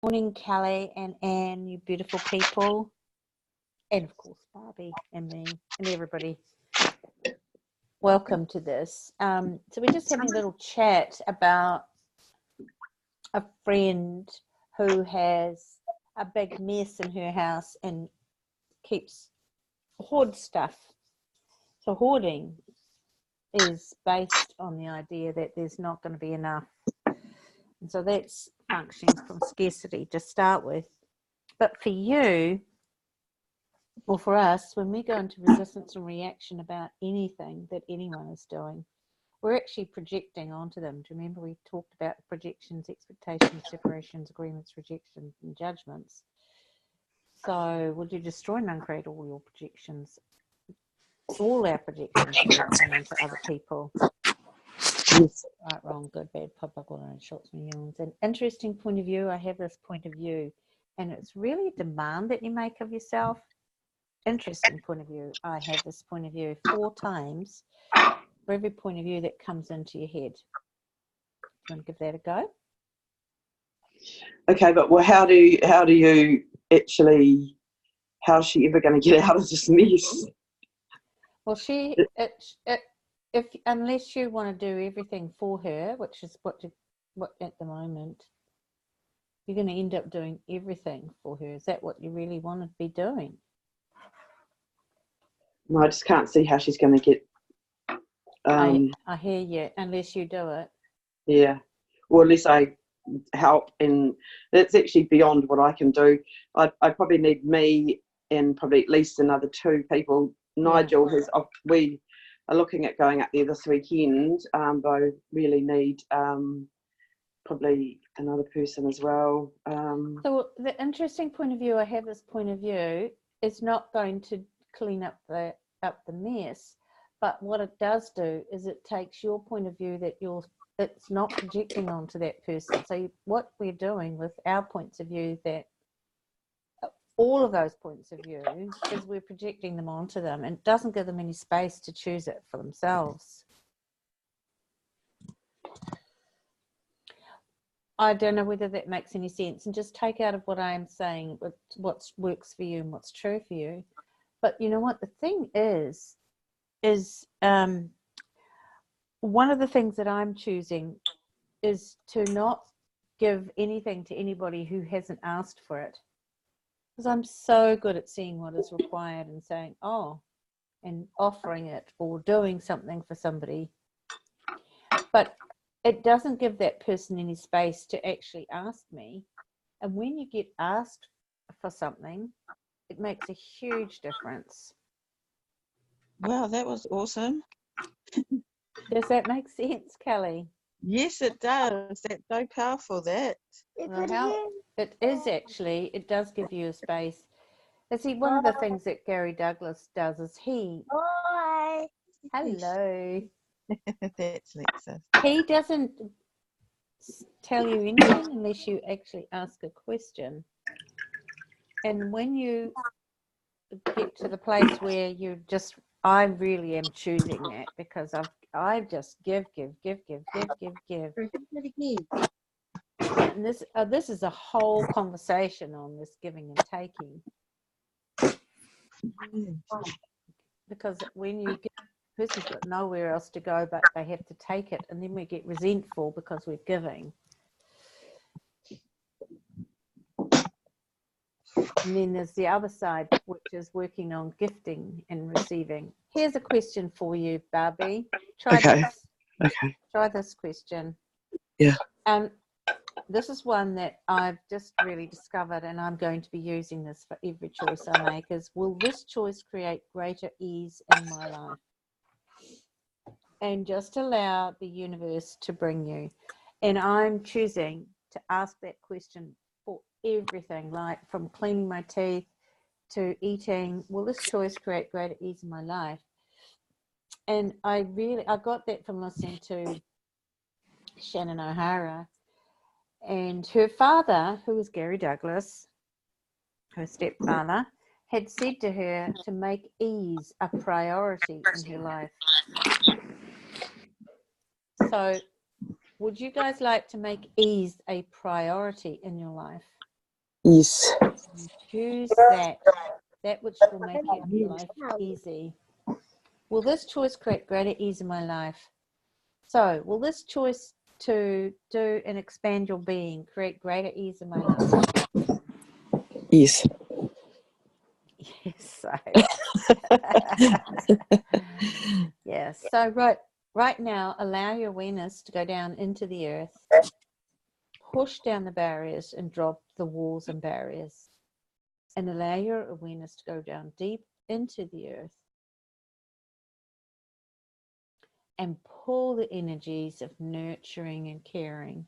Morning, Kelly and Anne, you beautiful people. And of course, Barbie and me and everybody. Welcome to this. So we're just having a little chat about a friend who has a big mess in her house and hoards stuff. So hoarding is based on the idea that there's not going to be enough. And so that's functioning from scarcity to start with. But for you, or for us, when we go into resistance and reaction about anything that anyone is doing, we're actually projecting onto them. Do you remember we talked about projections, expectations, separations, agreements, rejections, and judgments? So would you destroy and uncreate all your projections? All our projections onto other people. Yes. Right, wrong, good, bad, pop, shorts, me yawns. An interesting point of view. I have this point of view, and it's really a demand that you make of yourself. Interesting point of view. I have this point of view 4 times for every point of view that comes into your head. Do you want to give that a go? Okay, but well, how do you actually? How's she ever going to get out of this mess? Well, unless you want to do everything for her, which is what at the moment, you're going to end up doing everything for her. Is that what you really want to be doing? No, I just can't see how she's going to get. I hear you. Unless you do it. Yeah. Well, unless I help, and that's actually beyond what I can do. I probably need me and probably at least another 2 people. Nigel we are looking at going up there this weekend, but I really need probably another person as well. So the interesting point of view, I have this point of view, is not going to clean up the mess, but what it does do is it takes your point of view that it's not projecting onto that person. So what we're doing with our points of view, that all of those points of view, is we're projecting them onto them, and it doesn't give them any space to choose it for themselves. I don't know whether that makes any sense, and just take out of what I'm saying what works for you and what's true for you. But you know what the thing is one of the things that I'm choosing is to not give anything to anybody who hasn't asked for it, because I'm so good at seeing what is required and saying, oh, and offering it or doing something for somebody. But it doesn't give that person any space to actually ask me. And when you get asked for something, it makes a huge difference. Wow, that was awesome. Does that make sense, Kelly? Yes, it does. That's so powerful, that. Well, it is actually, it does give you a space. And see, one of the things that Gary Douglas does is hello. That's Lexus. He doesn't tell you anything unless you actually ask a question. And when you get to the place where I really am choosing that, because I just give. And this is a whole conversation on this giving and taking. Because when you give, the person's got nowhere else to go, but they have to take it, and then we get resentful because we're giving. And then there's the other side, which is working on gifting and receiving. Here's a question for you, Barbie. Try this question. Yeah. This is one that I've just really discovered, and I'm going to be using this for every choice I make, is, will this choice create greater ease in my life? And just allow the universe to bring you. And I'm choosing to ask that question for everything, like from cleaning my teeth to eating. Will this choice create greater ease in my life? And I got that from listening to Shannon O'Hara, and her father, who was Gary Douglas, her stepfather, had said to her to make ease a priority in her life. So would you guys like to make ease a priority in your life? Yes. Choose that which will make your life easy. Will this choice create greater ease in my life? So, will this choice to do and expand your being create greater ease in my life? Yes. Yes. So, yes. So, right now, allow your awareness to go down into the earth, push down the barriers and drop the walls and barriers, and allow your awareness to go down deep into the earth and pull the energies of nurturing and caring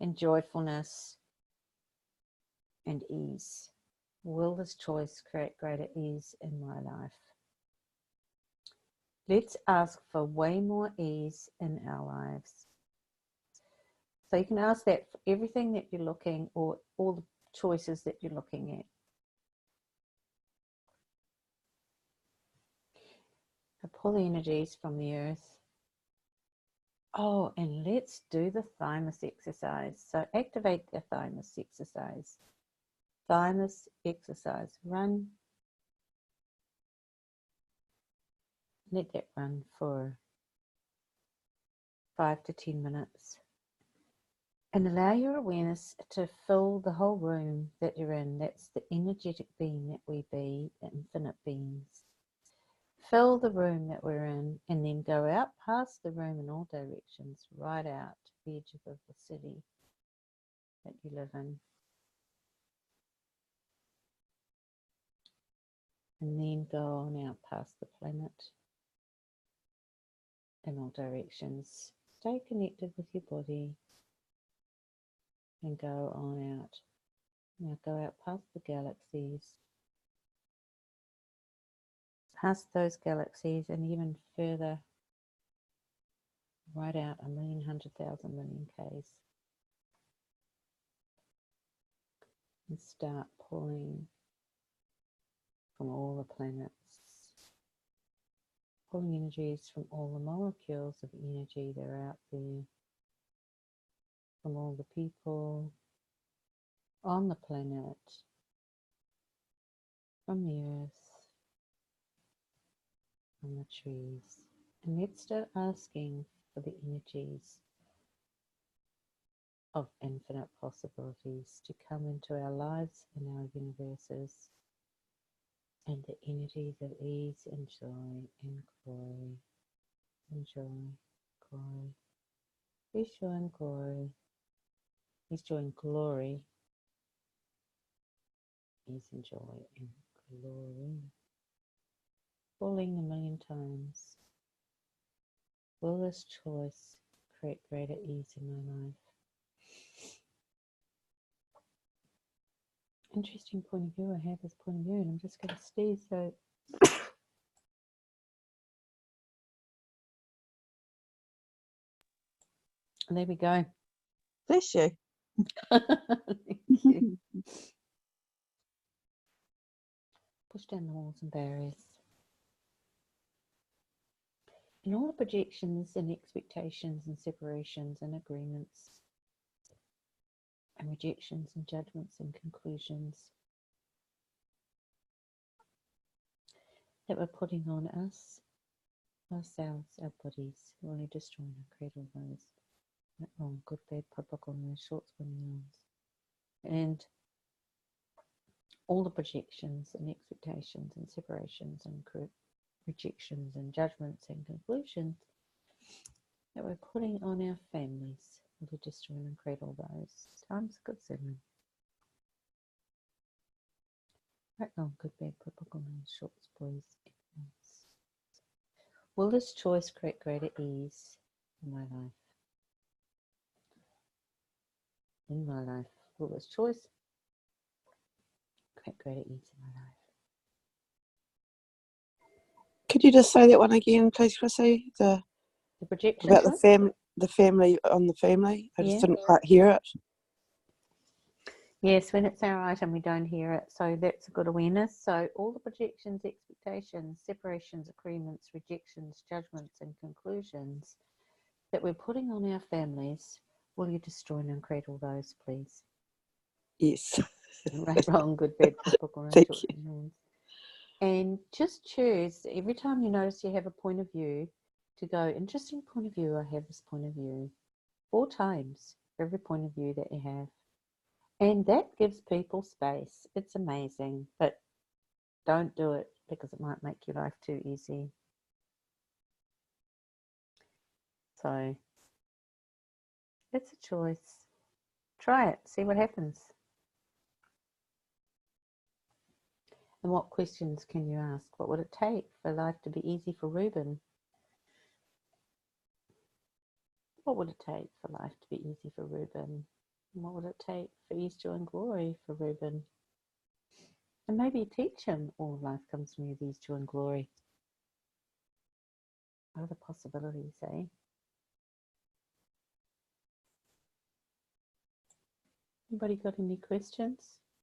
and joyfulness and ease. Will this choice create greater ease in my life? Let's ask for way more ease in our lives. So you can ask that for everything that you're looking, or all the choices that you're looking at. So pull the energies from the earth. Oh, and let's do the thymus exercise. So activate the thymus exercise. Thymus exercise. Run. Let that run for 5 to 10 minutes. And allow your awareness to fill the whole room that you're in. That's the energetic being that we be, the infinite beings. Fill the room that we're in, and then go out past the room in all directions, right out to the edge of the city that you live in. And then go on out past the planet in all directions. Stay connected with your body and go on out. Now go out past the galaxies, past those galaxies, and even further, right out 1,000,000, 100,000 million Ks. And start pulling from all the planets, pulling energies from all the molecules of energy that are out there, from all the people on the planet, from the earth, from the trees. And let's start asking for the energies of infinite possibilities to come into our lives and our universes, and the energies of ease and joy and glory, and joy, glory, peace, joy and glory, peace, joy and glory, ease and joy and glory. Falling 1,000,000 times. Will this choice create greater ease in my life? Interesting point of view. I have this point of view, and I'm just going to sneeze. So, there we go. Bless you. Thank you. Push down the walls and barriers. And all the projections and expectations and separations and agreements and rejections and judgments and conclusions that we're putting on us, ourselves, our bodies, will you destroy and create all those? Right, wrong, good, bad, purple, and short, spinning yarns. And all the projections and expectations and separations and rejections and judgments and conclusions that we're putting on our families, will you destroy and create all those? Times good 7. Right, wrong, good, bad, purple, and short, boys, ignorance. Will this choice create greater ease in my life? In my life, will this choice create greater ease in my life? Could you just say that one again, please, Chrissie? The projection About one? the family on the family. I just Yeah. didn't quite hear it. Yes, when it's our item, we don't hear it. So that's a good awareness. So all the projections, expectations, separations, agreements, rejections, judgments, and conclusions that we're putting on our families, will you destroy and create all those, please? Yes. Right, wrong, good, bad, typical, no Thank short you. names. And just choose every time you notice you have a point of view to go, interesting point of view, I have this point of view. 4 times for every point of view that you have. And that gives people space. It's amazing, but don't do it because it might make your life too easy. So it's a choice. Try it, see what happens. And what questions can you ask? What would it take for life to be easy for Reuben? What would it take for life to be easy for Reuben? And what would it take for ease, joy, and glory for Reuben? And maybe teach him all life comes from you, ease, joy, and glory. What are the possibilities, eh? Anybody got any questions?